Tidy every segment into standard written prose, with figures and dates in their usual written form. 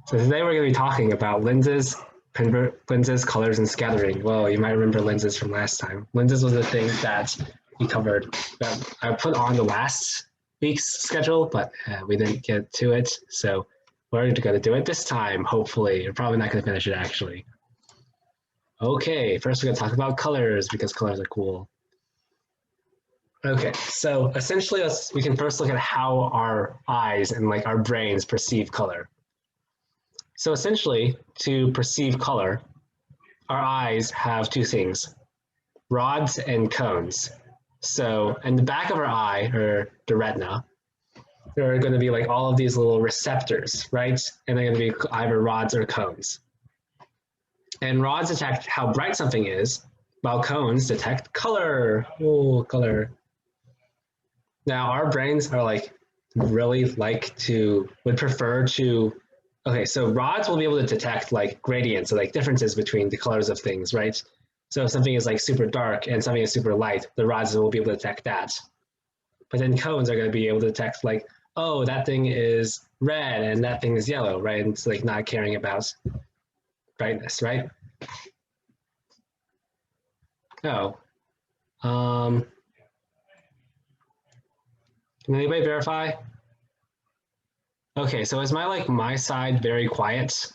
So today we're going to be talking about lenses, lenses, colors, and scattering. Well, you might remember lenses from last time. Lenses was the thing that we covered, that I put on the last week's schedule, but we didn't get to it. So we're going to do it this time, hopefully. You're probably not going to finish it, actually. Okay, first we're going to talk about colors, because colors are cool. Okay, so essentially we can first look at how our eyes and like our brains perceive color. So essentially, to perceive color, our eyes have two things, rods and cones. So in the back of our eye, or the retina, there are going to be like all of these little receptors, right? And they're going to be either rods or cones. And rods detect how bright something is, while cones detect color. Oh, color. Now our brains are like really would prefer to, okay, so rods will be able to detect like gradients, so like differences between the colors of things, right? So if something is like super dark and something is super light, the rods will be able to detect that. But then cones are going to be able to detect like, oh, that thing is red and that thing is yellow, right? And it's like not caring about brightness, right? Oh, can anybody verify? Okay, so is my side very quiet?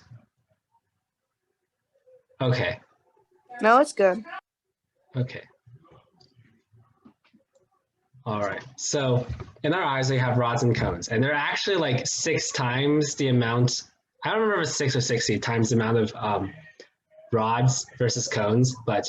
Okay. No, it's good. Okay. All right. So in our eyes, we have rods and cones, and they're actually like 6 times the amount. I don't remember if it's 6 or 60 times the amount of rods versus cones, but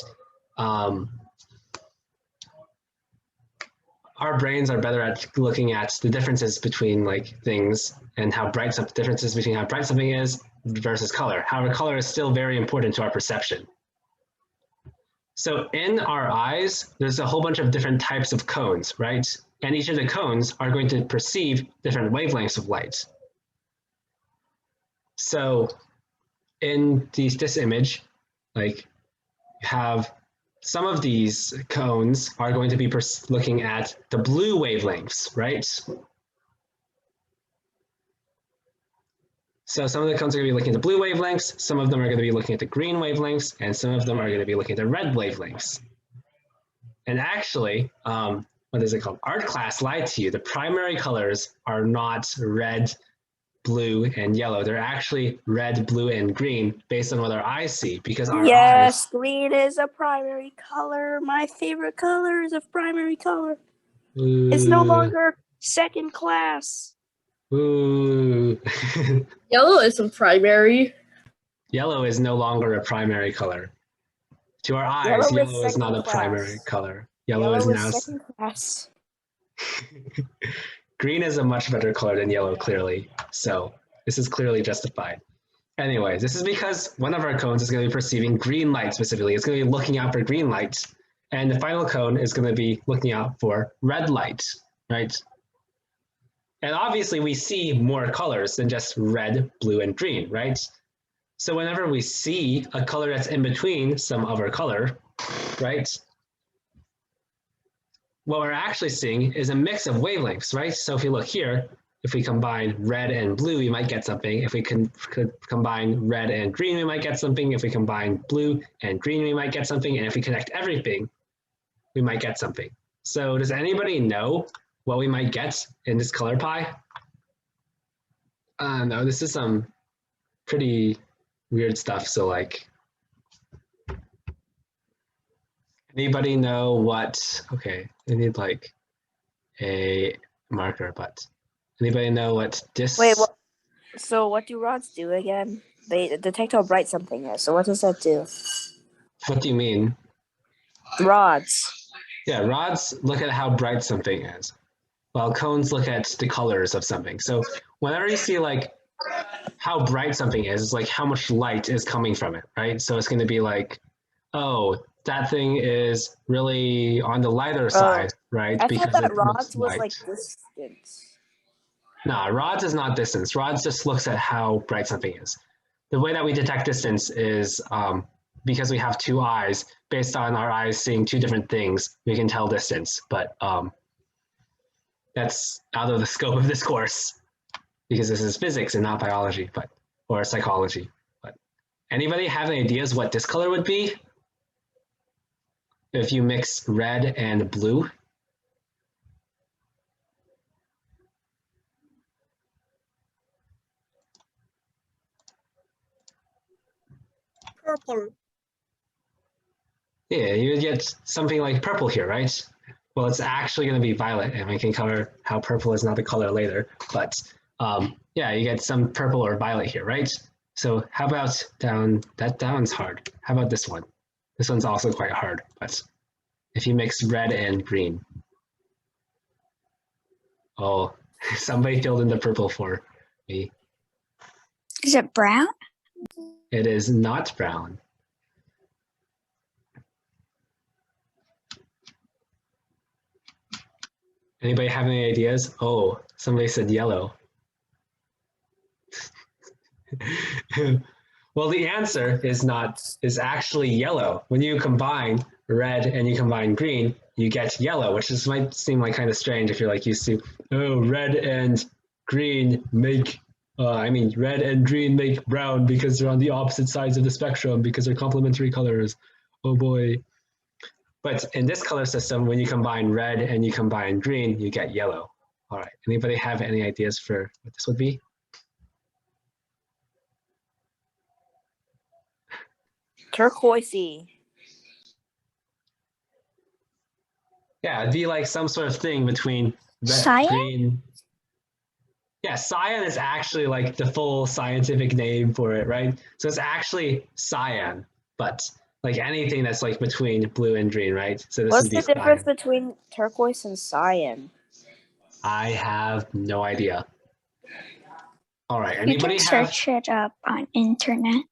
our brains are better at looking at the differences between like things and how bright some differences between how bright something is versus color. However, color is still very important to our perception. So in our eyes, there's a whole bunch of different types of cones, right? And each of the cones are going to perceive different wavelengths of light. So in this image, like you have some of these cones are going to be looking at the blue wavelengths, right? So some of the cones are going to be looking at the blue wavelengths, some of them are going to be looking at the green wavelengths, and some of them are going to be looking at the red wavelengths. And actually, what is it called? Art class lied to you. The primary colors are not red, blue, and yellow. They're actually red, blue, and green based on what our eyes see, because our Yes, eyes... green is a primary color. My favorite color is a primary color. It's no longer second class. Ooh. Yellow isn't primary. Yellow is no longer a primary color. To our eyes, yellow is not a primary color. Yellow is now second class. Green is a much better color than yellow, clearly. So this is clearly justified. Anyways, this is because one of our cones is going to be perceiving green light specifically. It's going to be looking out for green light. And the final cone is going to be looking out for red light, right? And obviously we see more colors than just red, blue, and green, right? So whenever we see a color that's in between some other color, right? What we're actually seeing is a mix of wavelengths, right? So if you look here, if we combine red and blue, we might get something. If we could combine red and green, we might get something. If we combine blue and green, we might get something. And if we connect everything, we might get something. So does anybody know what we might get in this color pie? No, this is some pretty weird stuff. So like, anybody know what, okay, I need like a marker, but anybody know what this? Wait, so what do rods do again? They detect how bright something is. So what does that do? What do you mean? Rods. Yeah, rods look at how bright something is, while cones look at the colors of something. So whenever you see like how bright something is, it's like how much light is coming from it, right? So it's going to be like, oh, that thing is really on the lighter side, right? I because thought that it's rods was light. like distance. No, rods is not distance. Rods just looks at how bright something is. The way that we detect distance is because we have two eyes. Based on our eyes seeing two different things, we can tell distance. But that's out of the scope of this course because this is physics and not biology. But or psychology. But anybody have any ideas what this color would be? If you mix red and blue? Purple. Yeah, you would get something like purple here, right? Well, it's actually going to be violet, and we can cover how purple is not the color later. But yeah, you get some purple or violet here, right? So how about down? That down's hard. How about this one? This one's also quite hard. But if you mix red and green, oh, somebody filled in the purple for me. Is it brown? It is not brown. Anybody have any ideas? Oh, somebody said yellow. Well, the answer is actually yellow. When you combine red and you combine green, you get yellow, which just might seem like kind of strange if you're like used to, oh, red and green make, red and green make brown because they're on the opposite sides of the spectrum because they're complementary colors. Oh boy. But in this color system, when you combine red and you combine green, you get yellow. All right, anybody have any ideas for what this would be? Turquoisey. Yeah, it'd be like some sort of thing between red, Cyan? green. Yeah, cyan is actually like the full scientific name for it, right? So it's actually cyan, but like anything that's like between blue and green, right? So this What's would be the difference cyan. between turquoise and cyan? I have no idea. All right, You anybody can have search it up on internet.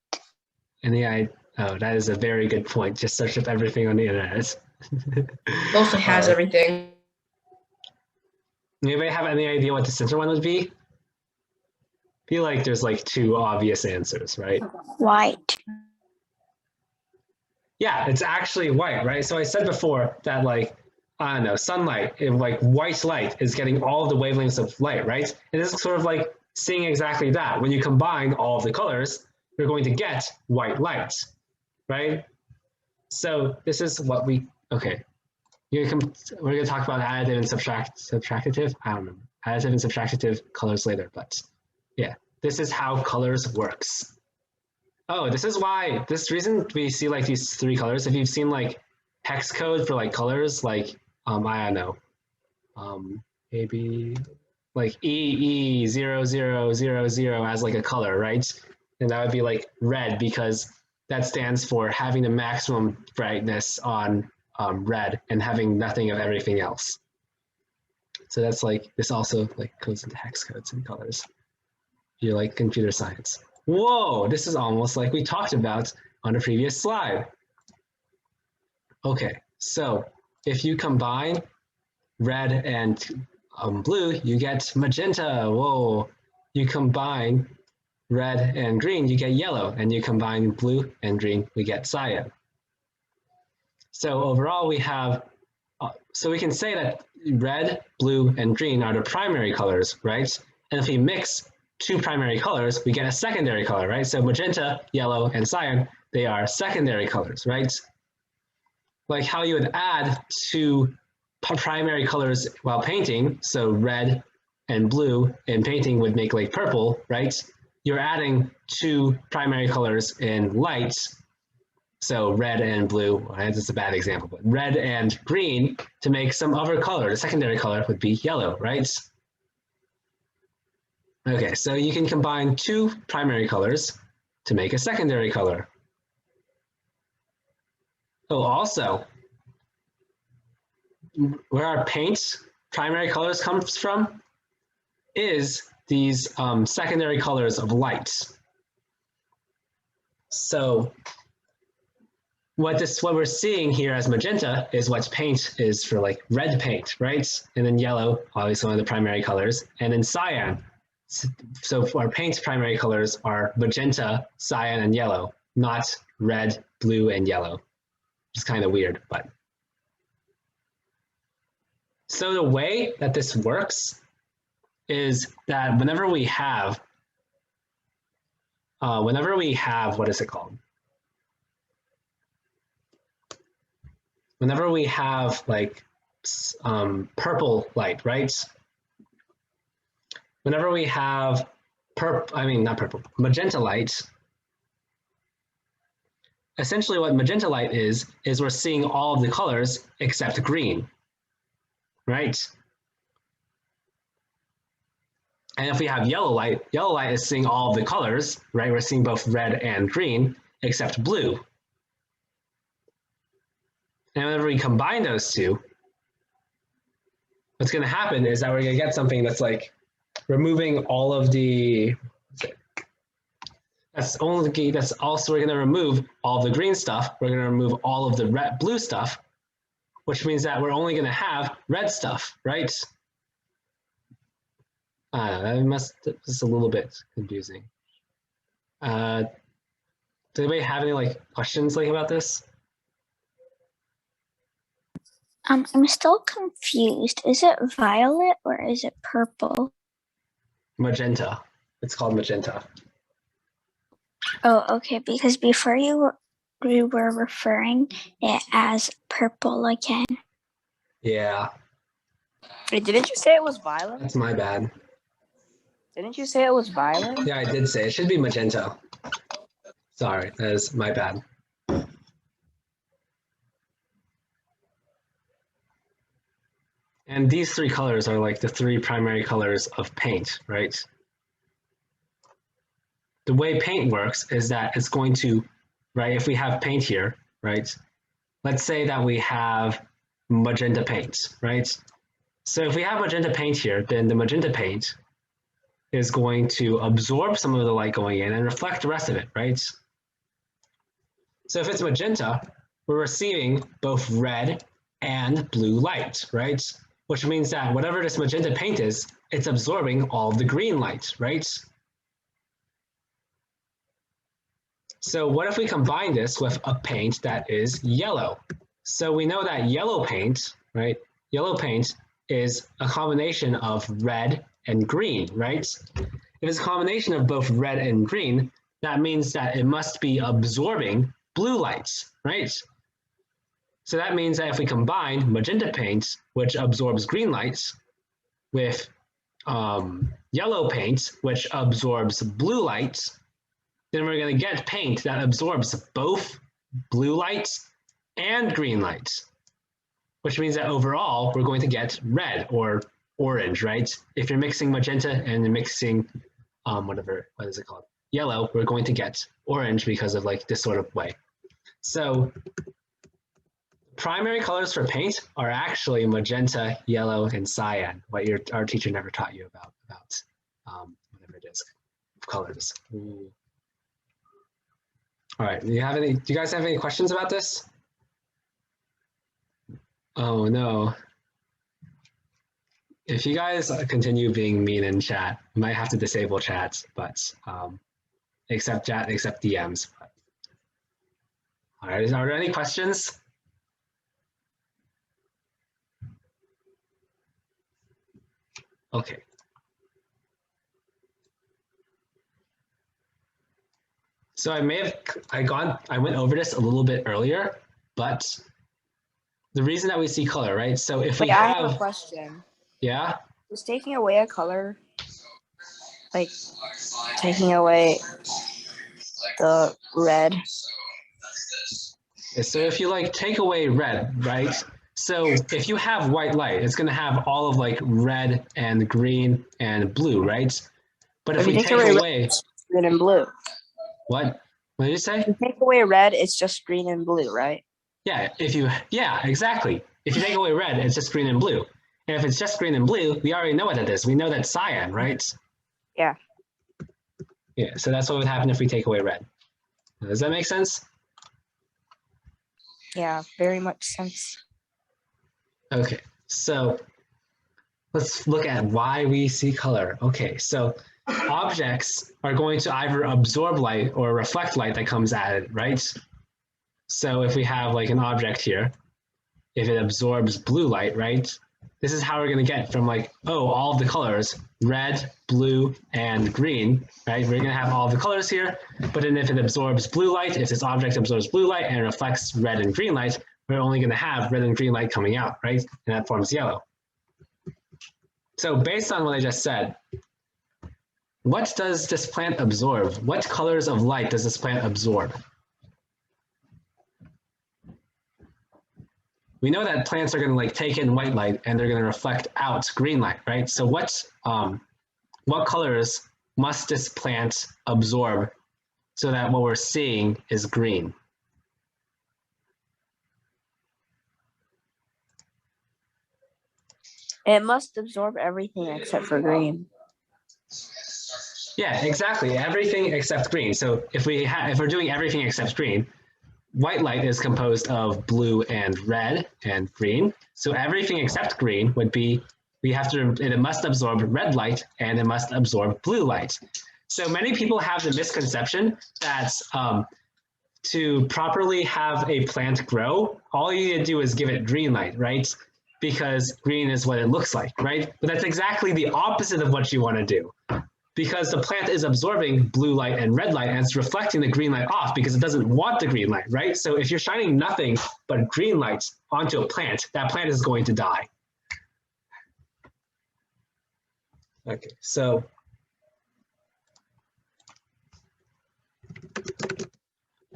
any idea? Oh, that is a very good point. Just search up everything on the internet. Mostly has All right. everything. Anybody have any idea what the center one would be? I feel like there's like two obvious answers, right? White. Yeah, it's actually white, right? So I said before that like, I don't know, sunlight, if like white light is getting all the wavelengths of light, right? And this is sort of like seeing exactly that. When you combine all of the colors, you're going to get white light, right? So this is what okay. We're going to talk about additive and subtractive. I don't remember. Additive and subtractive colors later, but yeah, this is how colors works. Oh, this is why, this reason we see like these three colors. If you've seen like hex code for like colors, like, I don't know, maybe like EE0000 as like a color, right? And that would be like red because that stands for having the maximum brightness on red and having nothing of everything else. So that's like, this also like goes into hex codes and colors. You like computer science. Whoa, this is almost like we talked about on a previous slide. Okay, so if you combine red and blue, you get magenta. Whoa, you combine red and green, you get yellow, and you combine blue and green, we get cyan. So overall we have, so we can say that red, blue, and green are the primary colors, right? And if we mix two primary colors, we get a secondary color, right? So magenta, yellow, and cyan, they are secondary colors, right? Like how you would add two primary colors while painting, so red and blue in painting would make like purple, right? You're adding two primary colors in light, so red and blue, this is a bad example, but red and green to make some other color. The secondary color would be yellow, right? Okay, so you can combine two primary colors to make a secondary color. Oh, also, where our paint primary colors comes from is these secondary colors of light. So what we're seeing here as magenta is what paint is for like red paint, right? And then yellow, obviously one of the primary colors, and then cyan. So our paint's primary colors are magenta, cyan, and yellow, not red, blue, and yellow. It's kind of weird, but. So the way that this works is that whenever we have whenever we have, what is it called? Whenever we have like purple light, right? Whenever we have magenta light, essentially what magenta light is we're seeing all of the colors except green, right? And if we have yellow light is seeing all of the colors, right? We're seeing both red and green except blue. And whenever we combine those two, what's going to happen is that we're going to get something that's like removing all of the, that's also, we're going to remove all the green stuff. We're going to remove all of the blue stuff, which means that we're only going to have red stuff, right? It's a little bit confusing. Does anybody have any like questions like about this? I'm still confused. Is it violet or is it purple? Magenta. It's called magenta. Oh, okay. Because before you were referring it as purple again. Yeah. Wait, didn't you say it was violet? That's my bad. Didn't you say it was violet? Yeah, I did say it should be magenta. Sorry, that is my bad. And these three colors are like the three primary colors of paint, right? The way paint works is that it's going to, right, if we have paint here, right, let's say that we have magenta paint, right? So if we have magenta paint here, then the magenta paint is going to absorb some of the light going in and reflect the rest of it, right? So if it's magenta, we're receiving both red and blue light, right? Which means that whatever this magenta paint is, it's absorbing all of the green light, right? So what if we combine this with a paint that is yellow? So we know that yellow paint, right? Yellow paint is a combination of red and green, right? If it's a combination of both red and green, that means that it must be absorbing blue lights, right? So that means that if we combine magenta paint, which absorbs green lights, with yellow paint, which absorbs blue lights, then we're going to get paint that absorbs both blue lights and green lights, which means that overall we're going to get red or orange, right? If you're mixing magenta and you're mixing what is it called? Yellow, we're going to get orange because of like this sort of way. So primary colors for paint are actually magenta, yellow, and cyan, what our teacher never taught you about whatever it is, colors. Ooh. All right, do you guys have any questions about this? Oh no. If you guys continue being mean in chat, you might have to disable chats, but except DMs. But. All right, are there any questions? Okay. So I went over this a little bit earlier, but the reason that we see color, right? So if we I have a question. Yeah? Is taking away a color, like taking away the red? So if you like take away red, right? So if you have white light, it's going to have all of like red and green and blue, right? But if we take away green and blue. What? What did you say? If you take away red, it's just green and blue, right? Yeah, exactly. If you take away red, it's just green and blue. And if it's just green and blue, we already know what that is. We know that's cyan, right? Yeah. Yeah, so that's what would happen if we take away red. Does that make sense? Yeah, very much sense. Okay, so let's look at why we see color. Okay, so objects are going to either absorb light or reflect light that comes at it, right? So if we have like an object here, if it absorbs blue light, right, this is how we're going to get from like, oh, all of the colors, red, blue, and green, right? We're going to have all of the colors here, but then if it absorbs blue light, if this object absorbs blue light and reflects red and green light, we're only going to have red and green light coming out, right? And that forms yellow. So based on what I just said, what does this plant absorb? What colors of light does this plant absorb? We know that plants are going to like take in white light and they're going to reflect out green light, right? So what colors must this plant absorb so that what we're seeing is green? It must absorb everything except for green. Yeah, exactly. Everything except green. So if we're doing everything except green, white light is composed of blue and red and green. So everything except green would be, it must absorb red light and it must absorb blue light. So many people have the misconception that to properly have a plant grow, all you need to do is give it green light, right? Because green is what it looks like, right? But that's exactly the opposite of what you want to do. Because the plant is absorbing blue light and red light and it's reflecting the green light off because it doesn't want the green light, right? So if you're shining nothing but green light onto a plant, that plant is going to die. Okay, so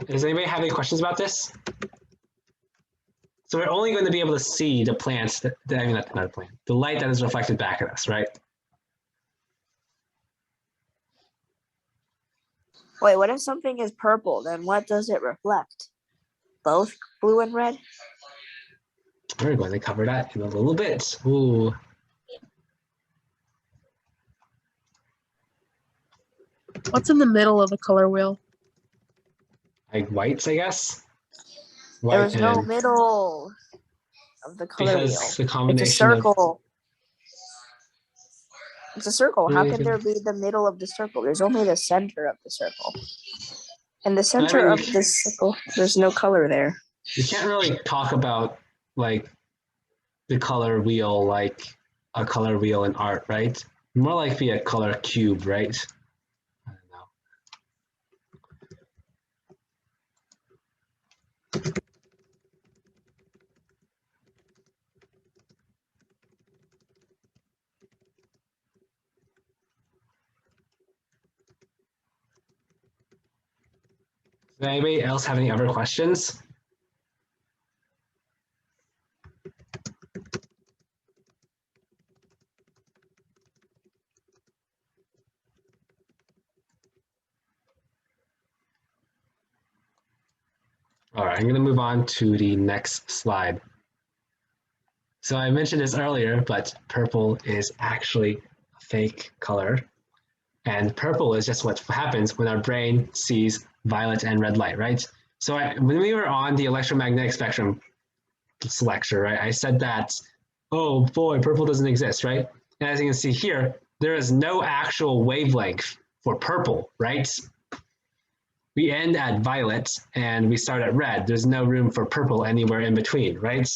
does anybody have any questions about this? So we're only going to be able to see the plants, I mean, not a plant, the light that is reflected back at us, right? Wait, what if something is purple? Then what does it reflect? Both blue and red? We're going to cover that in a little bit. Ooh. What's in the middle of the color wheel? Like whites, I guess. White There is no middle of the color wheel. Because the combination it's a circle. It's a circle. How can there be the middle of the circle? There's only the center of the circle. And the center of the circle, there's no color there. You can't really talk about like the color wheel like a color wheel in art, right? More likely a color cube, right? I don't know. Does anybody else have any other questions? All right, I'm going to move on to the next slide. So I mentioned this earlier, but purple is actually a fake color. And purple is just what happens when our brain sees violet and red light, right? So when we were on the electromagnetic spectrum lecture, right, I said that, oh boy, purple doesn't exist, right? And as you can see here, there is no actual wavelength for purple, right? We end at violet and we start at red. There's no room for purple anywhere in between, right?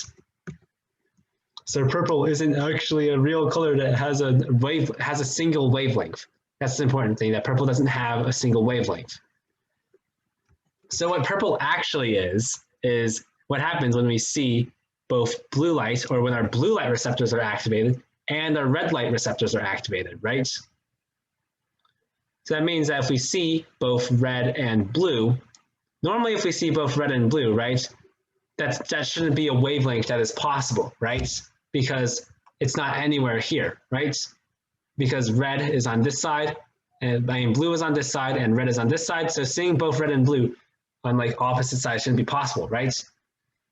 So purple isn't actually a real color that has a single wavelength. That's the important thing, that purple doesn't have a single wavelength. So what purple actually is what happens when we see both blue light, or when our blue light receptors are activated and our red light receptors are activated, right? So that means that if we see both red and blue, normally if we see both red and blue, right, that shouldn't be a wavelength that is possible, right? Because it's not anywhere here, right? Because red is on this side, and blue is on this side, and red is on this side. So seeing both red and blue on like opposite sides shouldn't be possible, right?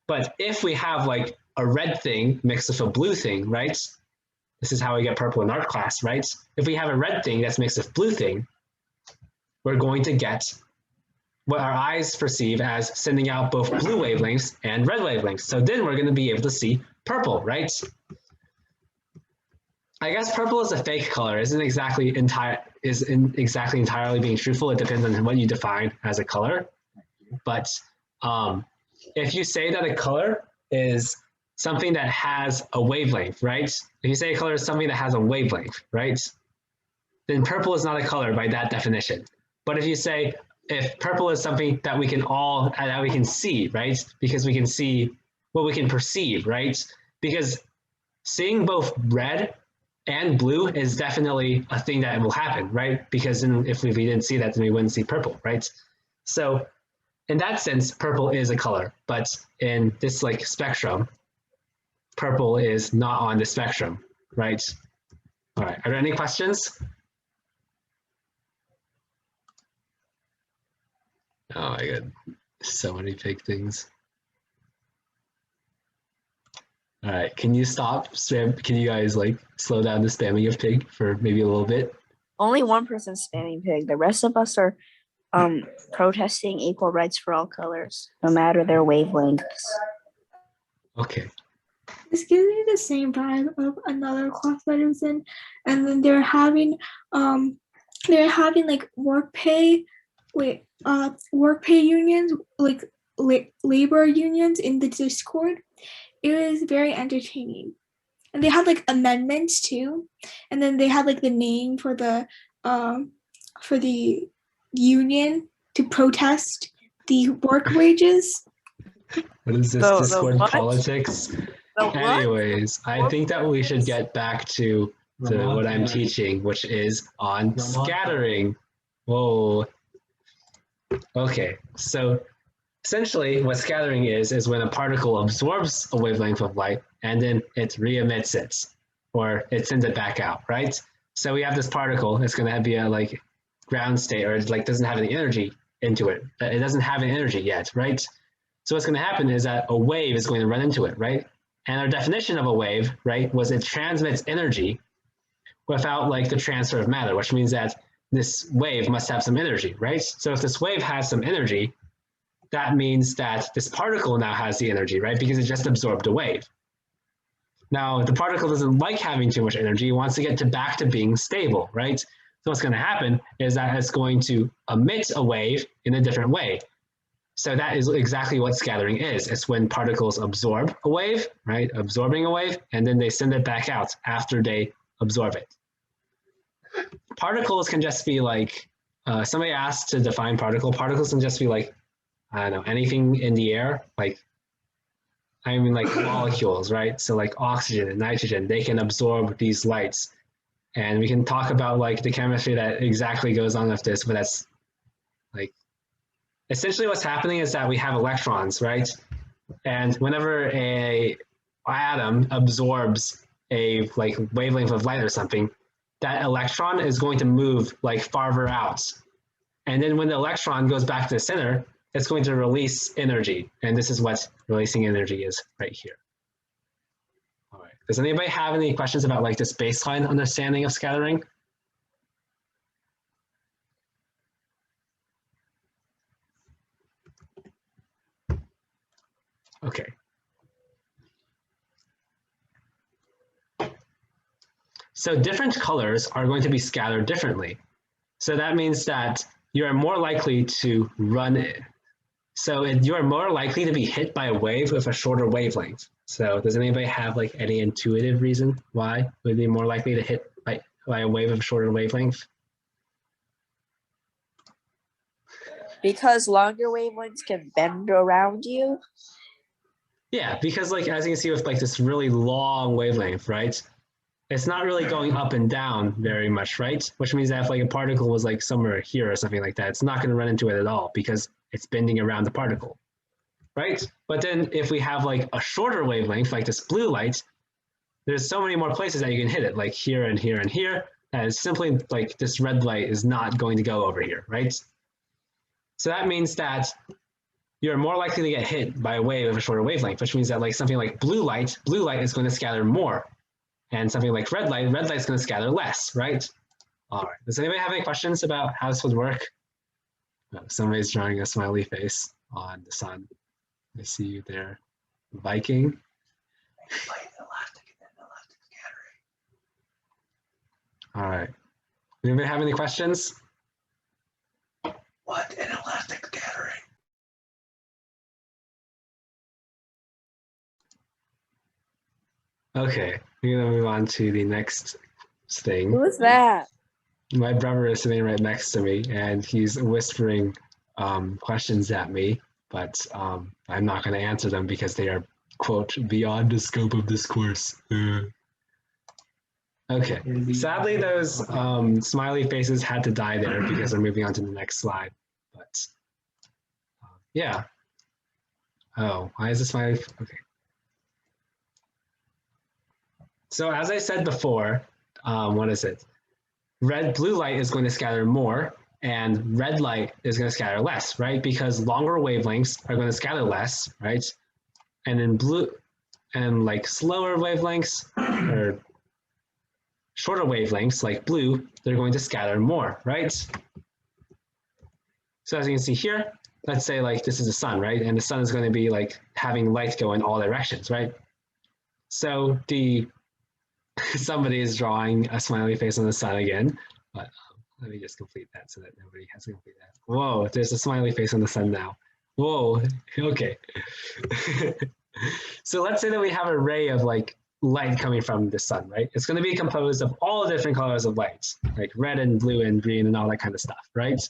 But if we have like a red thing mixed with a blue thing, right? This is how we get purple in art class, right? If we have a red thing that's mixed with blue thing, we're going to get what our eyes perceive as sending out both blue wavelengths and red wavelengths. So then we're going to be able to see purple, right? I guess purple is a fake color. Isn't exactly entirely being truthful. It depends on what you define as a color. But if you say that a color is something that has a wavelength, right? If you say a color is something that has a wavelength, right? Then purple is not a color by that definition. But if you say, if purple is something that we can see, right? Because we can see what we can perceive, right? Because seeing both red and blue is definitely a thing that will happen, right? Because if we didn't see that, then we wouldn't see purple, right? So in that sense, purple is a color, but in this like spectrum, purple is not on the spectrum, right? All right, are there any questions? Oh my god, so many big things. All right, can you stop spam? Can you guys like slow down the spamming of pig for maybe a little bit? Only one person's spamming pig. The rest of us are protesting equal rights for all colors, no matter their wavelengths. Okay. This gives me the same vibe of another class that I was in, and then they're having like work pay unions, like labor unions in the Discord. It was very entertaining, and they had like amendments too, and then they had like the name for the union to protest the work wages. What is this The Discord what? politics? The what? Anyways, I think that we should get back to what I'm teaching, which is on scattering. Whoa. Okay, so essentially what scattering is when a particle absorbs a wavelength of light and then it re-emits it, or it sends it back out, right? So we have this particle, it's going to be a like ground state, or it like doesn't have any energy into it. It doesn't have any energy yet, right? So what's going to happen is that a wave is going to run into it, right? And our definition of a wave, right, was it transmits energy without like the transfer of matter, which means that this wave must have some energy, right? So if this wave has some energy, that means that this particle now has the energy, right? Because it just absorbed a wave. Now, the particle doesn't like having too much energy. It wants to get back to being stable, right? So what's going to happen is that it's going to emit a wave in a different way. So that is exactly what scattering is. It's when particles absorb a wave, right? Absorbing a wave, and then they send it back out after they absorb it. Particles can just be like, somebody asked to define particle. Particles can just be like, I don't know, anything in the air, like, I mean like molecules, right? So like oxygen and nitrogen, they can absorb these lights. And we can talk about like the chemistry that exactly goes on with this, but that's like, essentially what's happening is that we have electrons, right? And whenever a atom absorbs a like wavelength of light or something, that electron is going to move like farther out. And then when the electron goes back to the center, it's going to release energy. And this is what releasing energy is right here. All right. Does anybody have any questions about like this baseline understanding of scattering? Okay. So different colors are going to be scattered differently. So that means that you are more likely to run it. So you are more likely to be hit by a wave with a shorter wavelength. So does anybody have like any intuitive reason why we'd be more likely to hit by a wave of a shorter wavelength? Because longer wavelengths can bend around you. Yeah, because like as you can see with like this really long wavelength, right? It's not really going up and down very much, right? Which means that if like a particle was like somewhere here or something like that, it's not going to run into it at all because it's bending around the particle, right? But then if we have like a shorter wavelength, like this blue light, there's so many more places that you can hit it, like here and here and here, that it's simply like this red light is not going to go over here, right? So that means that you're more likely to get hit by a wave of a shorter wavelength, which means that like something like blue light is going to scatter more. And something like red light is going to scatter less, right? All right. Does anybody have any questions about how this would work? Oh, somebody's drawing a smiley face on the sun. I see you there, Viking. All right. Anybody have any questions? What an elastic scattering. Okay, we're gonna move on to the next thing. Who is that? My brother is sitting right next to me, and he's whispering questions at me, but I'm not going to answer them because they are, quote, beyond the scope of this course. Okay, sadly those smiley faces had to die there because we're moving on to the next slide. But yeah. Oh, why is the smiley? Okay. So as I said before, what is it? Blue light is going to scatter more, and red light is going to scatter less, right? Because longer wavelengths are going to scatter less, right? And in blue, and like slower wavelengths or shorter wavelengths like blue, they're going to scatter more, right? So as you can see here, let's say like this is the sun, right? And the sun is going to be like having light go in all directions, right? So somebody is drawing a smiley face on the sun again, but let me just complete that so that nobody has to complete that. Whoa, there's a smiley face on the sun now. Whoa, okay. So let's say that we have an array of like light coming from the sun, right? It's going to be composed of all the different colors of light, like red and blue and green and all that kind of stuff, right?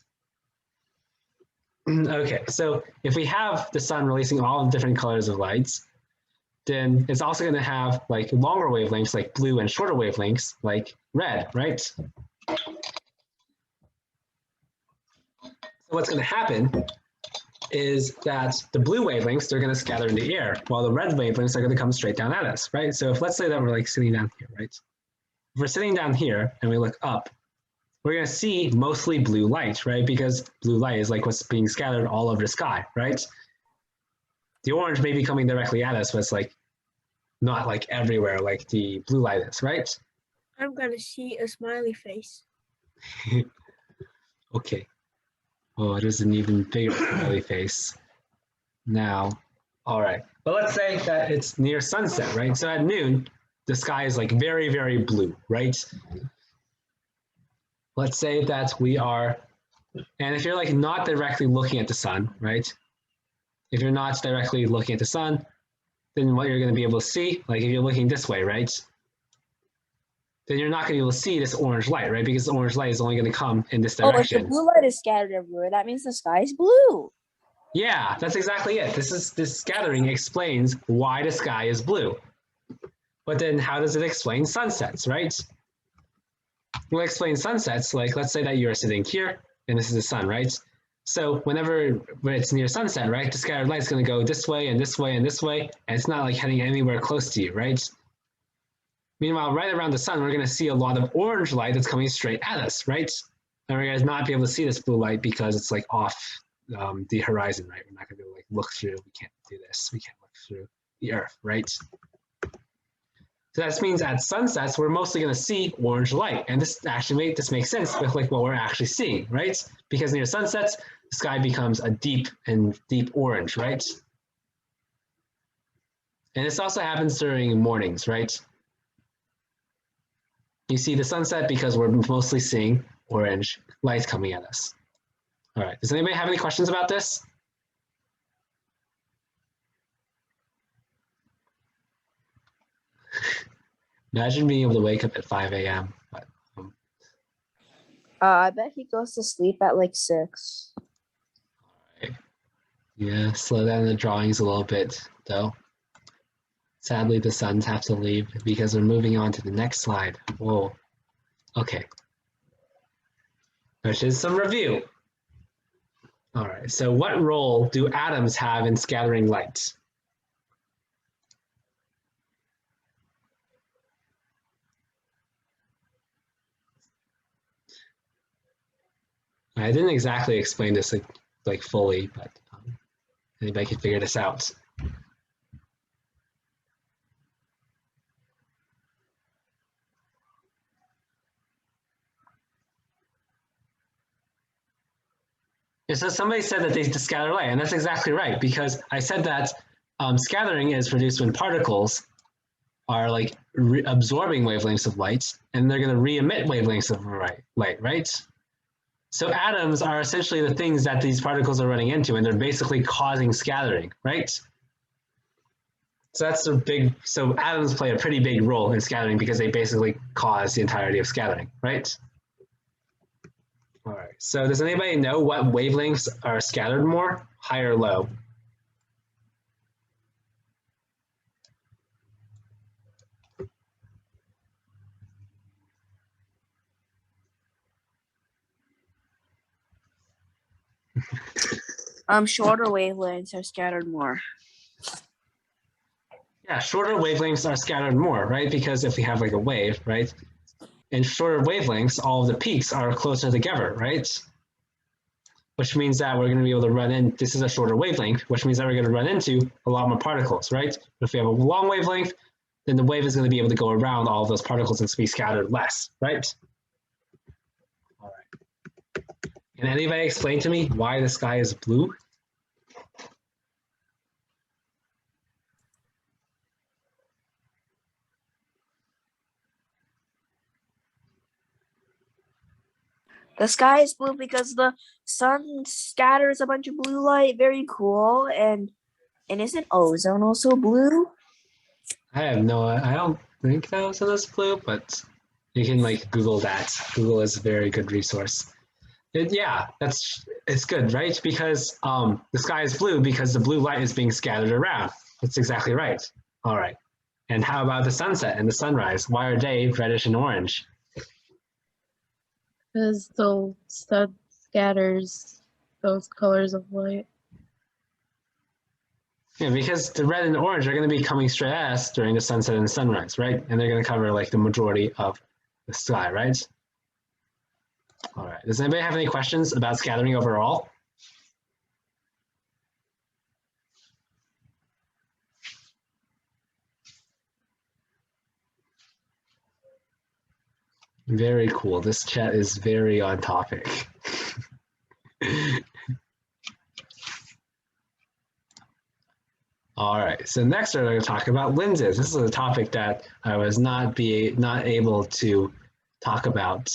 Okay, so if we have the sun releasing all the different colors of lights, then it's also going to have like longer wavelengths like blue and shorter wavelengths like red, right? So what's going to happen is that the blue wavelengths, they're going to scatter in the air, while the red wavelengths are going to come straight down at us, right? So if let's say that we're like sitting down here, right? If we're sitting down here and we look up, we're going to see mostly blue light, right? Because blue light is like what's being scattered all over the sky, right? The orange may be coming directly at us, but it's like not like everywhere like the blue light is, right? I'm gonna see a smiley face. Okay. Oh, there's an even bigger smiley face. Now, all right. But let's say that it's near sunset, right? So at noon, the sky is like very, very blue, right? Let's say that we are, and if you're like not directly looking at the sun, right? If you're not directly looking at the sun, then what you're going to be able to see, like if you're looking this way, right? Then you're not going to be able to see this orange light, right? Because the orange light is only going to come in this Oh, if direction. the blue light is scattered everywhere, that means the sky is blue. Yeah, that's exactly it. This scattering explains why the sky is blue. But then how does it explain sunsets, right? We'll explain sunsets, like let's say that you're sitting here and this is the sun, right? So when it's near sunset, right, the scattered light is going to go this way and this way and this way, and it's not like heading anywhere close to you, right? Meanwhile, right around the sun, we're going to see a lot of orange light that's coming straight at us, right? And we're going to not be able to see this blue light because it's like off the horizon, right? We're not going to be able to like look through. We can't do this. We can't look through the earth, right? So that means at sunsets, we're mostly going to see orange light. And this makes sense with like what we're actually seeing, right? Because near sunsets, the sky becomes a deep orange, right? And this also happens during mornings, right? You see the sunset because we're mostly seeing orange light coming at us. All right, does anybody have any questions about this? Imagine being able to wake up at 5 a.m. But, I bet he goes to sleep at like 6. right. Yeah, slow down the drawings a little bit, though. Sadly, the sons have to leave because we're moving on to the next slide. Whoa. Okay. Which is some review. All right, so what role do atoms have in scattering light? I didn't exactly explain this like fully, but anybody can figure this out. So somebody said that they scatter light, and that's exactly right, because I said that scattering is produced when particles are like absorbing wavelengths of light, and they're going to re-emit wavelengths of light, right? So atoms are essentially the things that these particles are running into, and they're basically causing scattering, right? So that's a big, so atoms play a pretty big role in scattering because they basically cause the entirety of scattering, right? All right, so does anybody know what wavelengths are scattered more, high or low? Shorter wavelengths are scattered more. Yeah, shorter wavelengths are scattered more, right? Because if we have like a wave, right? In shorter wavelengths, all of the peaks are closer together, right? Which means that we're going to be able to run in, this is a shorter wavelength, which means that we're going to run into a lot more particles, right? But if we have a long wavelength, then the wave is going to be able to go around all of those particles and be scattered less, right? All right. Can anybody explain to me why the sky is blue? The sky is blue because the sun scatters a bunch of blue light. Very cool. And isn't ozone also blue? I have no, I don't think that was in this blue, but you can like Google that. Google is a very good resource. Yeah, it's good, right? Because the sky is blue because the blue light is being scattered around. That's exactly right. All right. And how about the sunset and the sunrise? Why are they reddish and orange? Because the sun scatters those colors of light. Yeah, because the red and the orange are going to be coming straight at us during the sunset and sunrise, right? And they're going to cover like the majority of the sky, right? All right. Does anybody have any questions about scattering overall? Very cool. This chat is very on topic. All right, so next we're going to talk about lenses. This is a topic that I was not able to talk about.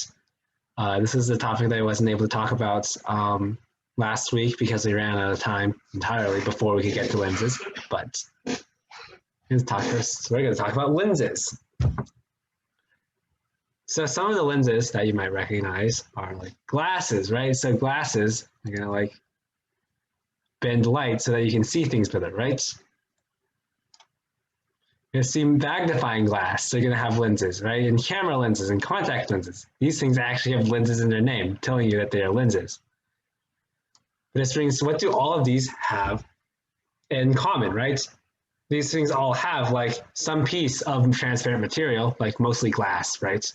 This is a topic that I wasn't able to talk about last week because we ran out of time entirely before we could get to lenses. But here's talk first. So we're going to talk about lenses. So some of the lenses that you might recognize are like glasses, right? So glasses are going to like bend light so that you can see things better, right? You're going to see magnifying glass, they're going to have lenses, right? And camera lenses and contact lenses. These things actually have lenses in their name, telling you that they are lenses. This brings, what do all of these have in common, right? These things all have like some piece of transparent material, like mostly glass, right?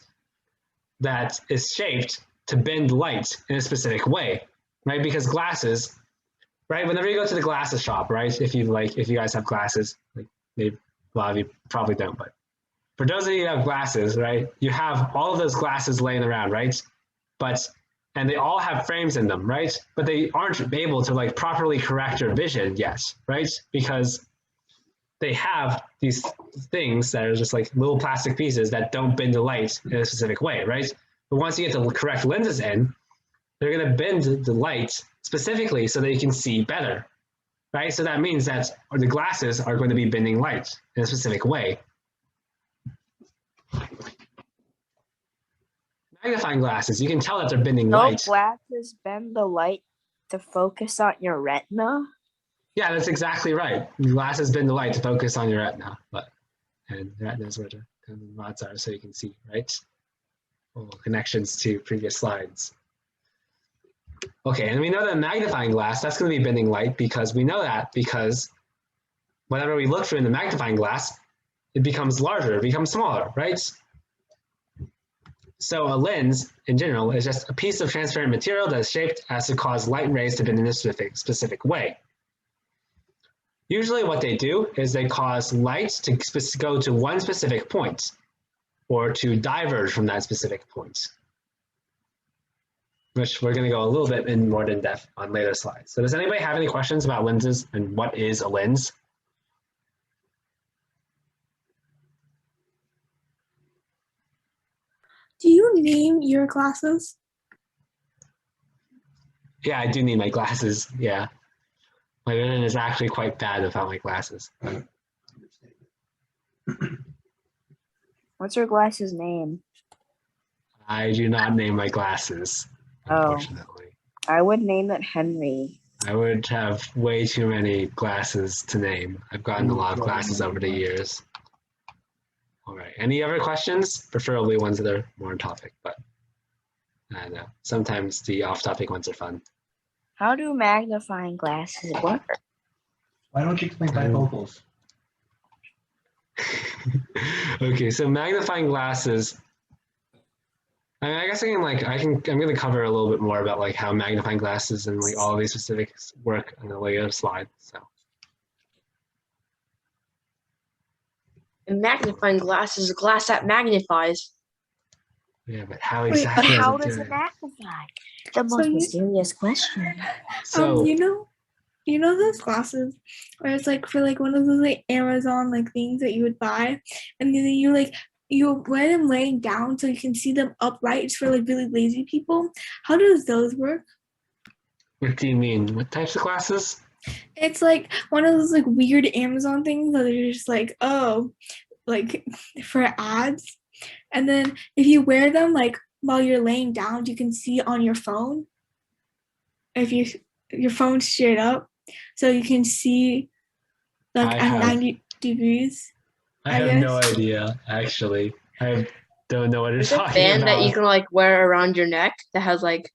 That is shaped to bend light in a specific way, right? Because glasses, right? Whenever you go to the glasses shop, right? If you guys have glasses, like maybe a lot of you probably don't, but for those of you who have glasses, right? You have all of those glasses laying around, right? And they all have frames in them, right? But they aren't able to like properly correct your vision yet, right? Because they have these things that are just like little plastic pieces that don't bend the light in a specific way, right? But once you get the correct lenses in, they're going to bend the light specifically so that you can see better, right? So that means that the glasses are going to be bending light in a specific way. Magnifying glasses, you can tell that they're bending light. Glasses bend the light to focus on your retina? Yeah, that's exactly right. Glasses bend the light to focus on your retina, and retina is where the rods are, so you can see, right? Connections to previous slides. Okay, and we know that magnifying glass, that's going to be bending light because we know that because whenever we look through in the magnifying glass, it becomes larger, it becomes smaller, right? So a lens, in general, is just a piece of transparent material that is shaped as to cause light rays to bend in a specific way. Usually what they do is they cause light to go to one specific point or to diverge from that specific point, which we're going to go a little bit in more in depth on later slides. So does anybody have any questions about lenses and what is a lens? Do you name your glasses? Yeah, I do need my glasses. Yeah. My vision is actually quite bad without my glasses. What's your glasses name? I do not name my glasses, unfortunately. I would name it Henry. I would have way too many glasses to name. I've gotten a lot of glasses over the years. All right. Any other questions? Preferably ones that are more on topic, but I know. Sometimes the off-topic ones are fun. How do magnifying glasses work? Why don't you explain bifocals? Okay, so magnifying glasses. I mean, I guess I'm going to cover a little bit more about like how magnifying glasses and like all of these specifics work on the later slide. So. A magnifying glass is a glass that magnifies. Yeah, but how Wait, exactly How does does it it do it? magnify? The So most you- mysterious question. So you know those glasses where it's like for like one of those like Amazon like things that you would buy, and then you wear them laying down so you can see them upright. It's for like really lazy people. How does those work? what do you mean? What types of glasses? It's like one of those like weird Amazon things that are just like, oh, like for ads. And then if you wear them like while you're laying down, you can see on your phone. If your phone's straight up, so you can see like I at have- 90 degrees. I I have no guess. idea, actually. I don't know what you're There's a talking fan about. that you can like wear around your neck that has like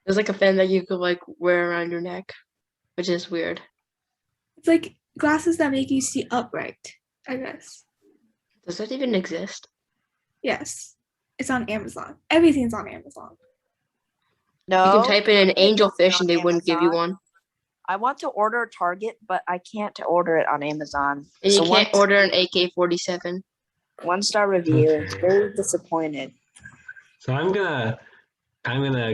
there's like a fan that you could like wear around your neck, which is weird. It's like glasses that make you see upright, I guess. Does that even exist? Yes. It's on Amazon. Everything's on Amazon. No. You can type in an angelfish on and they wouldn't give you Amazon. one. I want to order Target, but I can't order it on Amazon. And you So can't order an AK-47. 1-star review. Okay. Very disappointed. So I'm gonna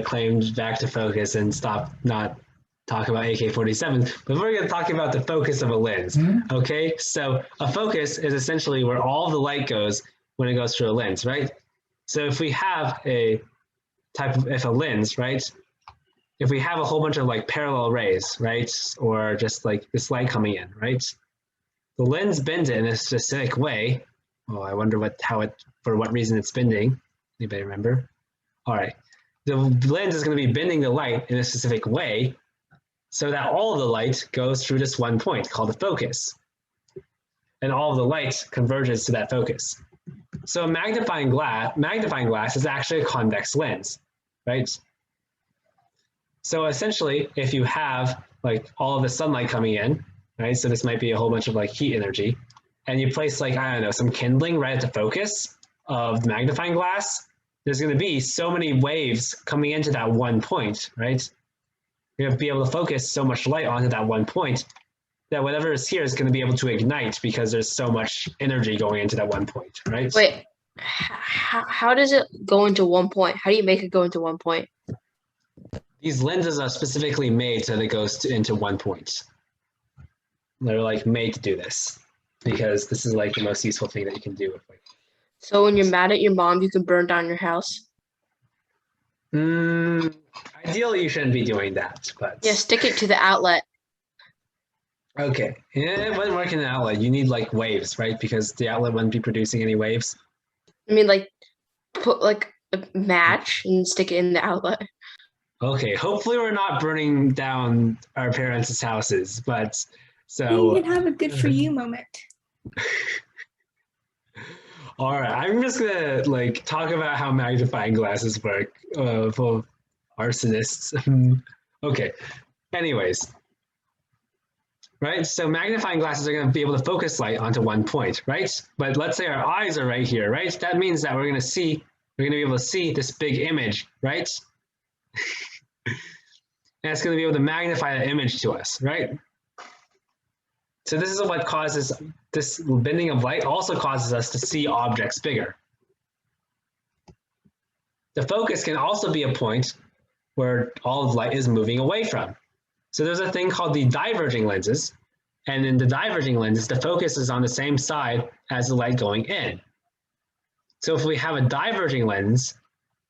claim back to focus and stop not talking about AK-47, but we're gonna talk about the focus of a lens. Okay, so a focus is essentially where all the light goes when it goes through a lens, right? So if we have a lens, right? If we have a whole bunch of like parallel rays, right? Or just like this light coming in, right? The lens bends it in a specific way. Oh, I wonder for what reason it's bending. Anybody remember? All right. The lens is going to be bending the light in a specific way so that all of the light goes through this one point called the focus. And all of the light converges to that focus. So a magnifying glass is actually a convex lens, right? So essentially, if you have like all of the sunlight coming in, right? So this might be a whole bunch of like heat energy, and you place like, I don't know, some kindling right at the focus of the magnifying glass, there's going to be so many waves coming into that one point, right? You're going to be able to focus so much light onto that one point that whatever is here is going to be able to ignite because there's so much energy going into that one point, right? Wait, how does it go into one point? How do you make it go into one point? These lenses are specifically made so that it goes into one point. They're like made to do this because this is like the most useful thing that you can do with like. So when you're mad at your mom, you can burn down your house. Ideally, you shouldn't be doing that, but Yeah, stick it to the outlet. okay. Yeah, it wouldn't work in an outlet. You need like waves, right? Because the outlet wouldn't be producing any waves. I mean, like, put like a match and stick it in the outlet. Okay, hopefully we're not burning down our parents' houses, but You so can have a good for you moment. all right, I'm just gonna like talk about how magnifying glasses work for arsonists. Okay, anyways, right? So magnifying glasses are gonna be able to focus light onto one point, right? But let's say our eyes are right here, right? That means that we're gonna be able to see this big image, right? And it's going to be able to magnify that image to us, right? So this is what causes this bending of light also causes us to see objects bigger. The focus can also be a point where all of light is moving away from. So there's a thing called the diverging lenses. And in the diverging lenses, the focus is on the same side as the light going in. So if we have a diverging lens,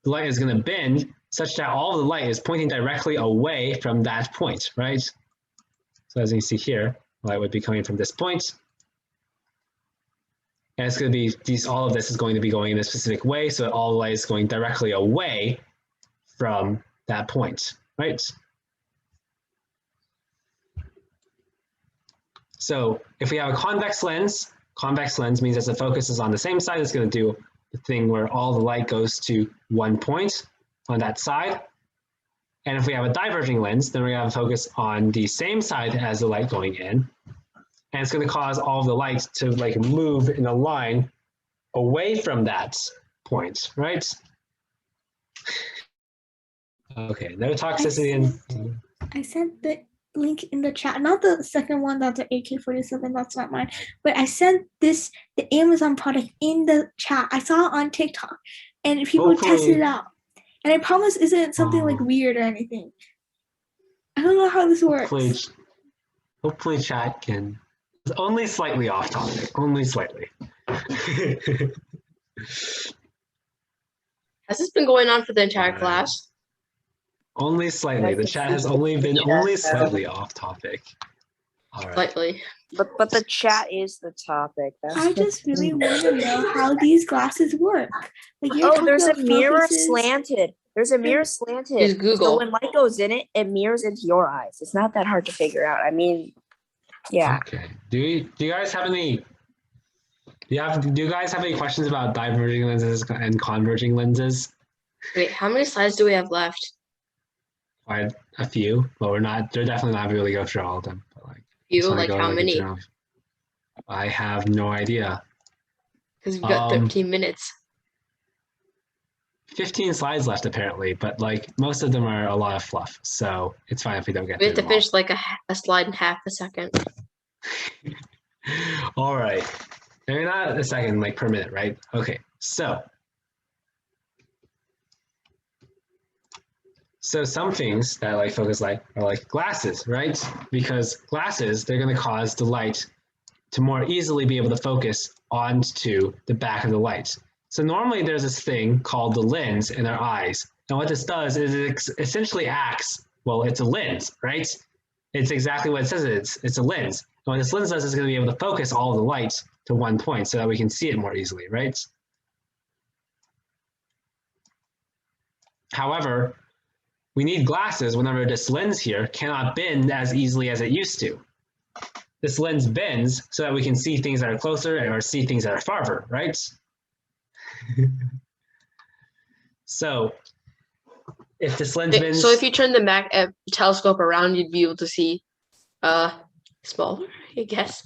the light is going to bend such that all of the light is pointing directly away from that point, right? So as you see here, light would be coming from this point. And it's going to be all of this is going to be going in a specific way, so all the light is going directly away from that point, right? So if we have a convex lens means that the focus is on the same side. It's going to do the thing where all the light goes to one point on that side. And if we have a diverging lens, then we're going to have a focus on the same side as the light going in. And it's going to cause all of the light to like move in a line away from that point, right? Okay, no toxicity. I sent the link in the chat, not the second one, that's the AK-47, that's not mine, but I sent the Amazon product in the chat. I saw it on TikTok, and people tested it out. And I promise isn't something like weird or anything. I don't know how this works. Hopefully chat can. It's only slightly off topic, only slightly. Has this been going on for the entire class? Only slightly. The chat has only been slightly off topic. All right. Slightly. But the chat is the topic. I just really want to know how these glasses work. Like there's a mirror slanted. There's a mirror slanted. Use Google. So when light goes in it, it mirrors into your eyes. It's not that hard to figure out. I mean, yeah. Okay. Do you guys have any? Do you guys have any questions about diverging lenses and converging lenses? Wait, how many slides do we have left? Quite a few, but they're definitely not really go through all of them. But like how many? I have no idea. Because we've got 13 minutes. 15 slides left apparently, but like most of them are a lot of fluff, so it's fine if we don't get. We have to finish like a slide in half a second. All right, maybe not a second, like per minute, right? Okay, so some things that like focus light are like glasses, right? Because glasses, they're going to cause the light to more easily be able to focus onto the back of the light. So normally there's this thing called the lens in our eyes. And what this does is it essentially acts, well, it's a lens, right? It's exactly what it says it is. It's a lens. And what this lens does is going to be able to focus all the light to one point so that we can see it more easily, right? However, we need glasses whenever this lens here cannot bend as easily as it used to. This lens bends so that we can see things that are closer or see things that are farther, right? So if this lens bends... So if you turn the telescope around, you'd be able to see smaller, I guess.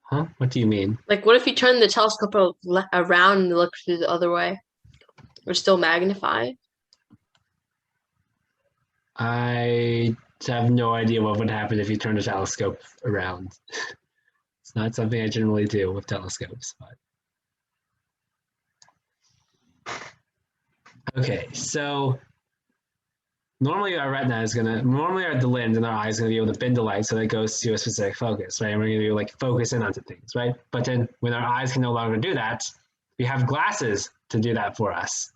Huh? What do you mean? Like what if you turn the telescope around and look through the other way? Or still magnify? I have no idea what would happen if you turn the telescope around. It's not something I generally do with telescopes, but. Okay, so normally our retina is normally the lens in our eye is gonna be able to bend the light so that it goes to a specific focus, right? And we're gonna be like focus in onto things, right? But then when our eyes can no longer do that, we have glasses to do that for us.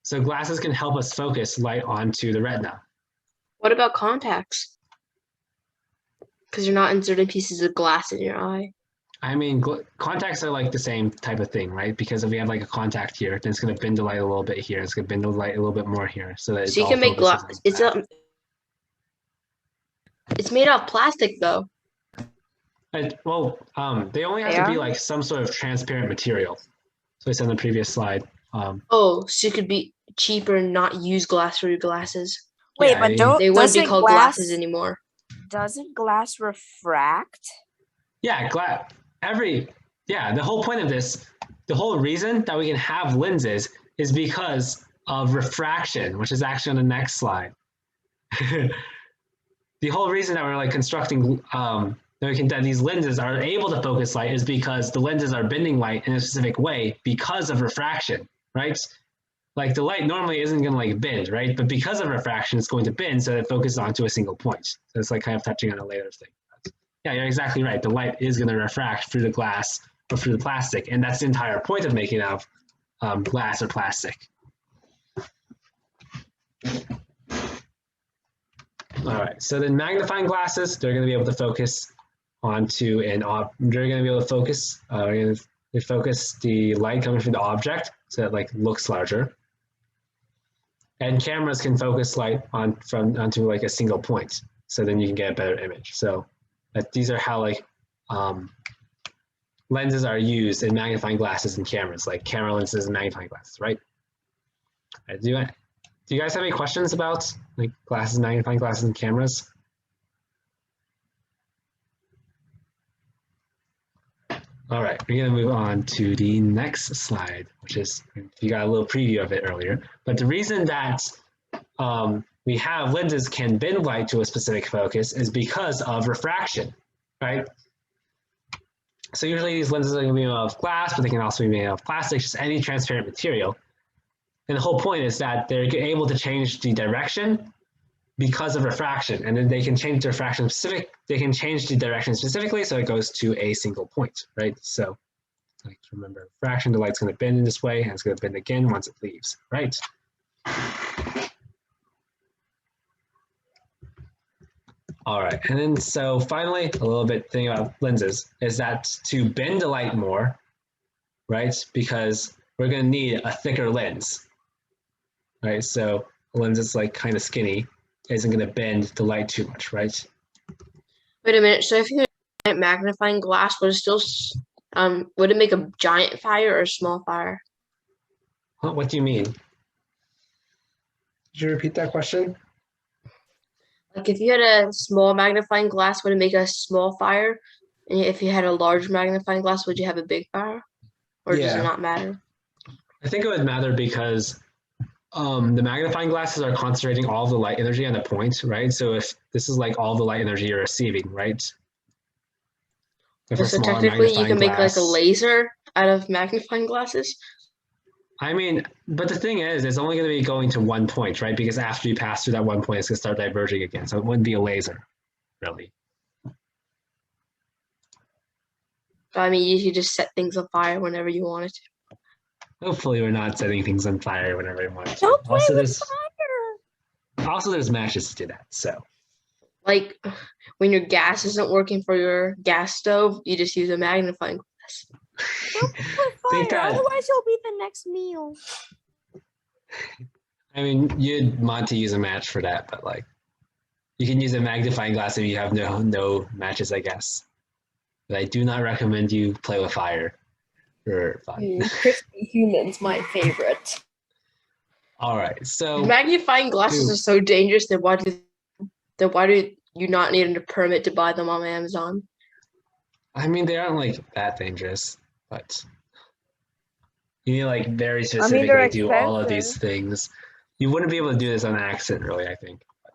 So glasses can help us focus light onto the retina. What about contacts? Because you're not inserting pieces of glass in your eye. I mean, contacts are like the same type of thing, right? Because if we have like a contact here, then it's going to bend the light a little bit here. It's going to bend the light a little bit more here, so that. So you can make glass. It's made out of plastic, though. Well, they only have to be like some sort of transparent material. So I said on the previous slide. So it could be cheaper and not use glass for your glasses. Wait, yeah, but they wouldn't be called glasses anymore. Doesn't glass refract? Yeah, the whole point of this, the whole reason that we can have lenses is because of refraction, which is actually on the next slide. The whole reason that we're like constructing that these lenses are able to focus light is because the lenses are bending light in a specific way because of refraction, right? Like the light normally isn't going to like bend, right? But because of refraction, it's going to bend so that it focuses onto a single point. So it's like kind of touching on a later thing. But yeah, you're exactly right. The light is going to refract through the glass or through the plastic, and that's the entire point of making out glass or plastic. All right, so then magnifying glasses, they're going to be able to focus onto you're going to be able to focus, you're going to focus the light coming from the object so it like looks larger. And cameras can focus light onto like a single point, so then you can get a better image. So these are how like lenses are used in magnifying glasses and cameras, like camera lenses and magnifying glasses, right? Do you guys have any questions about like glasses, magnifying glasses, and cameras? All right, we're gonna move on to the next slide, which is, you got a little preview of it earlier, but the reason that we have lenses can bend light to a specific focus is because of refraction, right? So usually these lenses are going to be made of glass, but they can also be made of plastic, just any transparent material. And the whole point is that they're able to change the direction because of refraction, and then they can change the refraction they can change the direction specifically so it goes to a single point, right? So like remember, refraction, the light's going to bend in this way, and it's going to bend again once it leaves, right? All right, and then so finally, a little bit thing about lenses is that to bend the light more, right? Because we're going to need a thicker lens, right? So a lens that's like kind of skinny isn't going to bend the light too much, right? Wait a minute. So if you had a giant magnifying glass, would it still would it make a giant fire or a small fire? What do you mean? Did you repeat that question? Like if you had a small magnifying glass, would it make a small fire? And if you had a large magnifying glass, would you have a big fire? Or does it Yeah. not matter? I think it would matter because the magnifying glasses are concentrating all the light energy on a point, right? So if this is like all the light energy you're receiving, right? If a So smaller technically you magnifying can make like a glass, laser out of magnifying glasses? I mean, but the thing is, it's only going to be going to one point, right? Because after you pass through that one point, it's going to start diverging again. So it wouldn't be a laser, really. I mean, you should just set things on fire whenever you wanted to. Hopefully, we're not setting things on fire whenever we want to. Don't play Also, with fire. there's matches to do that. So Like when your gas isn't working for your gas stove, you just use a magnifying glass. Don't play with Think fire. that- Otherwise, it'll be the next meal. I mean, you'd want to use a match for that, but like, you can use a magnifying glass if you have no matches, I guess. But I do not recommend you play with fire for fun. Crispy humans, my favorite. All right, so Magnifying glasses are so dangerous that why do you not need a permit to buy them on Amazon? I mean, they aren't like that dangerous, but you need like very specifically they're do all of these expensive. things. You wouldn't be able to do this on accident, really, I think. But,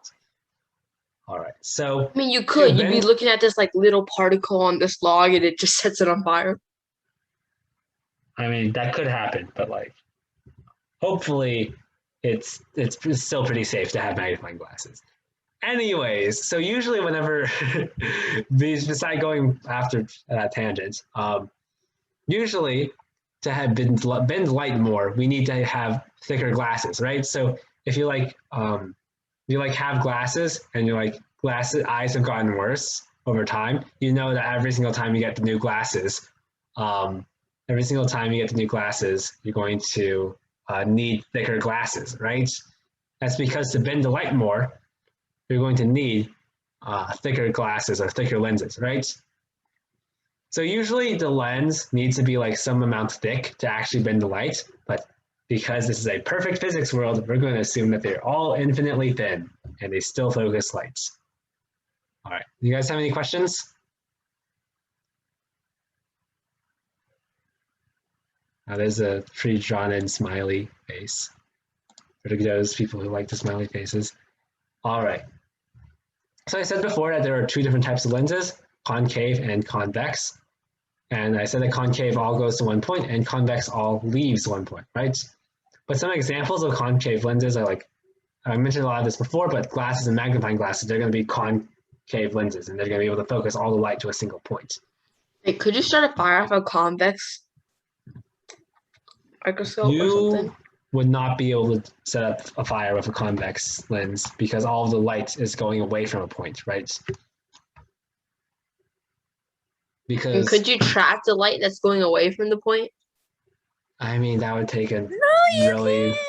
all right, so I mean, you could. You'd be then- looking at this like little particle on this log, and it just sets it on fire. I mean, that could happen, but like, hopefully, it's still pretty safe to have magnifying glasses. Anyways, so usually whenever beside going after tangents, usually to have bend light more, we need to have thicker glasses, right? So if you have glasses and your eyes have gotten worse over time, you know that every single time you get the new glasses, you're going to need thicker glasses, right? That's because to bend the light more, you're going to need thicker glasses or thicker lenses, right? So usually the lens needs to be like some amount thick to actually bend the light, but because this is a perfect physics world, we're going to assume that they're all infinitely thin and they still focus lights. All right, you guys have any questions? There's a pretty drawn-in smiley face for those people who like the smiley faces. All right. So I said before that there are two different types of lenses, concave and convex. And I said that concave all goes to one point and convex all leaves one point, right? But some examples of concave lenses are like, I mentioned a lot of this before, but glasses and magnifying glasses, they're going to be concave lenses and they're going to be able to focus all the light to a single point. Hey, could you start a fire off a convex microscope or something? Would not be able to set up a fire with a convex lens because all of the light is going away from a point, right? because And could you track the light that's going away from the point? I mean that would take a No, you really can't.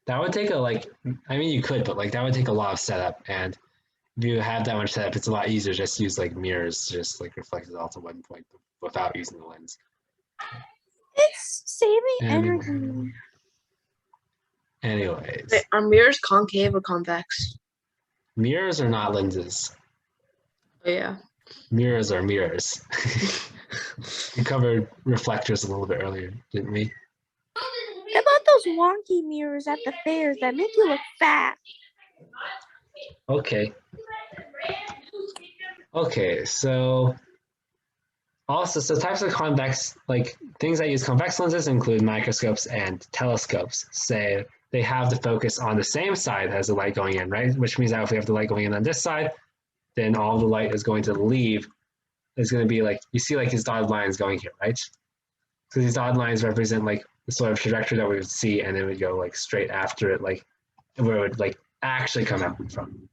that would take a I mean you could, but like that would take a lot of setup, and if you have that much setup, it's a lot easier just to use like mirrors to just like reflect it all to one point without using the lens. It's saving And energy. anyways, Wait, are mirrors concave or convex? mirrors are not lenses. Oh yeah. Mirrors are mirrors. We covered reflectors a little bit earlier, didn't we? What about those wonky mirrors at the fairs that make you look fat? Okay. Okay, so so types of convex, like things that use convex lenses include microscopes and telescopes. Say they have the focus on the same side as the light going in, right? Which means that if we have the light going in on this side, then all the light is going to leave. It's going to be like, you see like these dotted lines going here, right? So these dotted lines represent like the sort of trajectory that we would see, and it would go like straight after it, like where it would like actually come out from.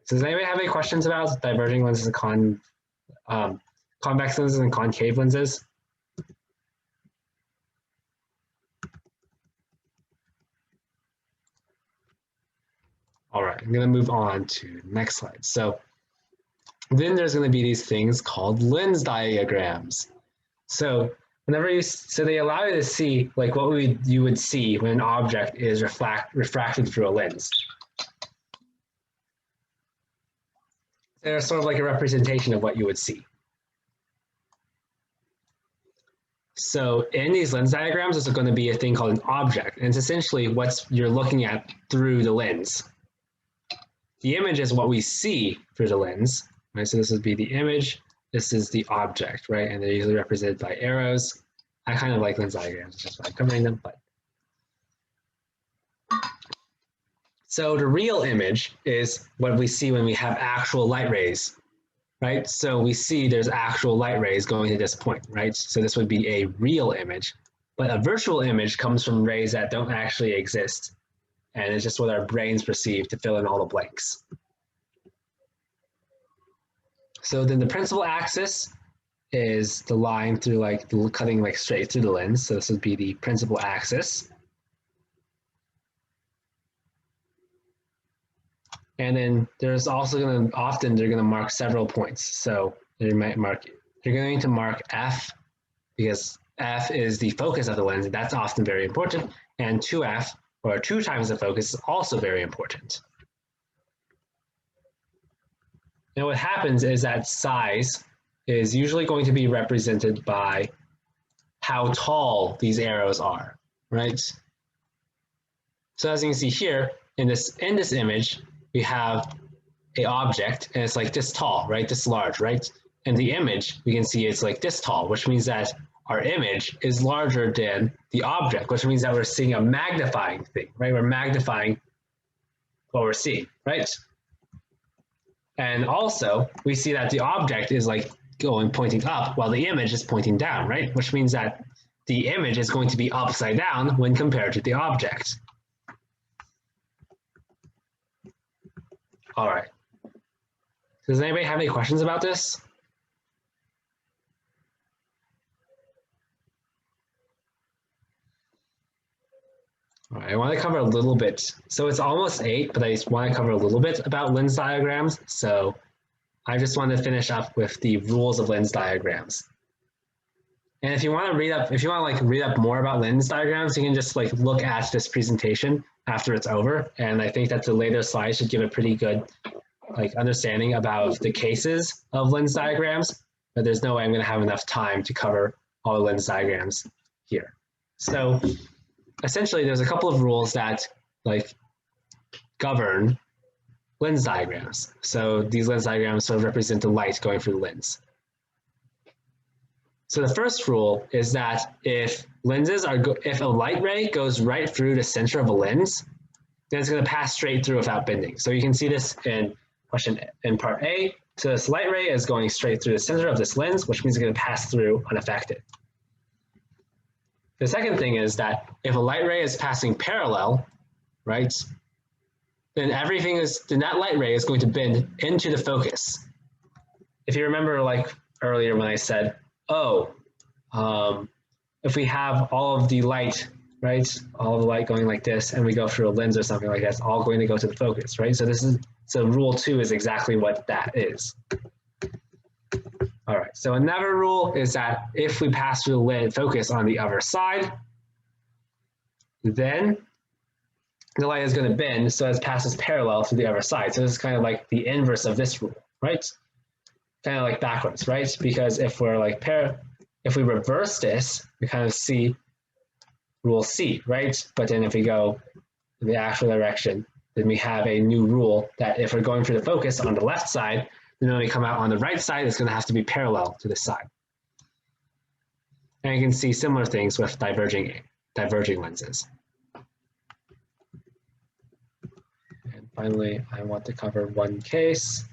So does anybody have any questions about diverging lenses and convex lenses and concave lenses? All right, I'm going to move on to the next slide. So then there's going to be these things called lens diagrams. So so they allow you to see like what you would see when an object is refracted through a lens. They're sort of like a representation of what you would see. So in these lens diagrams, there's going to be a thing called an object, and it's essentially what you're looking at through the lens. The image is what we see through the lens, right? So this would be the image, this is the object, right? And they're usually represented by arrows. I kind of like lens diagrams, just by covering them, but. So the real image is what we see when we have actual light rays, right? So we see there's actual light rays going to this point, right? So this would be a real image, but a virtual image comes from rays that don't actually exist. And it's just what our brains perceive to fill in all the blanks. So then the principal axis is the line through like cutting like straight through the lens. So this would be the principal axis. And then there's also going to, often they're going to mark several points. So they might mark, you're going to mark F because F is the focus of the lens. And that's often very important. And 2F, or 2 times the focus, is also very important. Now what happens is that size is usually going to be represented by how tall these arrows are, right? So as you can see here, in this image, we have an object, and it's like this tall, right? This large, right? And the image, we can see it's like this tall, which means that our image is larger than the object, which means that we're seeing a magnifying thing, right? We're magnifying what we're seeing, right? And also, we see that the object is like pointing up while the image is pointing down, right? Which means that the image is going to be upside down when compared to the object. All right. Does anybody have any questions about this? All right, I want to cover a little bit. So it's almost 8, but I just want to cover a little bit about lens diagrams. So I just want to finish up with the rules of lens diagrams. And if you want to read up more about lens diagrams, you can just like look at this presentation after it's over. And I think that the later slides should give a pretty good like understanding about the cases of lens diagrams, but there's no way I'm going to have enough time to cover all the lens diagrams here. So essentially, there's a couple of rules that like govern lens diagrams. So these lens diagrams sort of represent the light going through the lens. So the first rule is that if a light ray goes right through the center of a lens, then it's going to pass straight through without bending. So you can see this in part A. So this light ray is going straight through the center of this lens, which means it's going to pass through unaffected. The second thing is that if a light ray is passing parallel, right, then that light ray is going to bend into the focus. If you remember, like earlier when I said, oh, if we have all of the light, right, all the light going like this, and we go through a lens or something like that, it's all going to go to the focus, right? So rule 2 is exactly what that is. All right, so another rule is that if we pass through the lens focus on the other side, then the light is going to bend so it passes parallel to the other side. So this is kind of like the inverse of this rule, right? Kind of like backwards, right? Because if we're like if we reverse this, we kind of see rule C, right? But then if we go in the actual direction, then we have a new rule that if we're going for the focus on the left side, then when we come out on the right side, it's going to have to be parallel to this side. And you can see similar things with diverging lenses. And finally, I want to cover one case.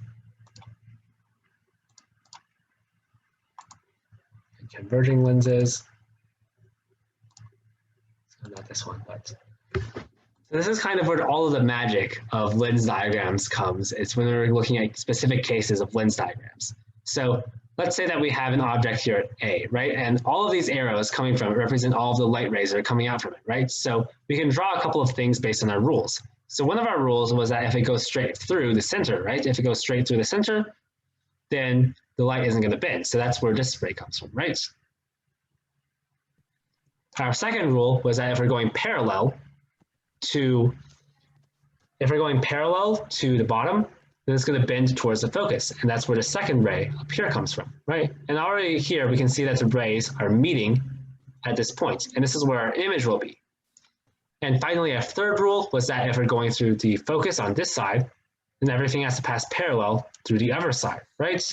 And converging lenses. So not this one, but so this is kind of where all of the magic of lens diagrams comes. It's when we're looking at specific cases of lens diagrams. So let's say that we have an object here at A, right? And all of these arrows coming from it represent all of the light rays that are coming out from it, right? So we can draw a couple of things based on our rules. So one of our rules was that if it goes straight through the center, right? If it goes straight through the center, then the light isn't going to bend. So that's where this ray comes from, right? Our second rule was that if we're going parallel to the bottom, then it's going to bend towards the focus. And that's where the second ray up here comes from, right? And already here we can see that the rays are meeting at this point. And this is where our image will be. And finally, our third rule was that if we're going through the focus on this side, then everything has to pass parallel through the other side, right?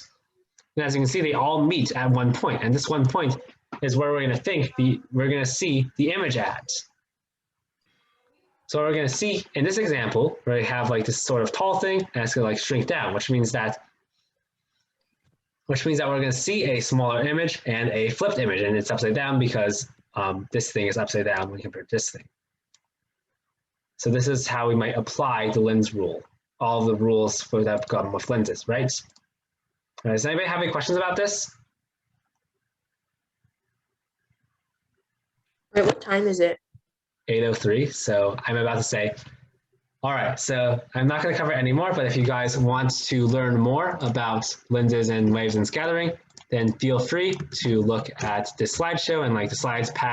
And as you can see, they all meet at one point. And this one point is where we're going to see the image at. So we're going to see in this example, where we have like this sort of tall thing, and it's going to like shrink down, which means that we're going to see a smaller image and a flipped image, and it's upside down because this thing is upside down when compared to this thing. So this is how we might apply the lens rule, all the rules for that come with lenses, right? All right, does anybody have any questions about this? Wait, what time is it? 8:03, so I'm about to say, all right, so I'm not going to cover it anymore, but if you guys want to learn more about lenses and waves and scattering, then feel free to look at this slideshow and like the slides past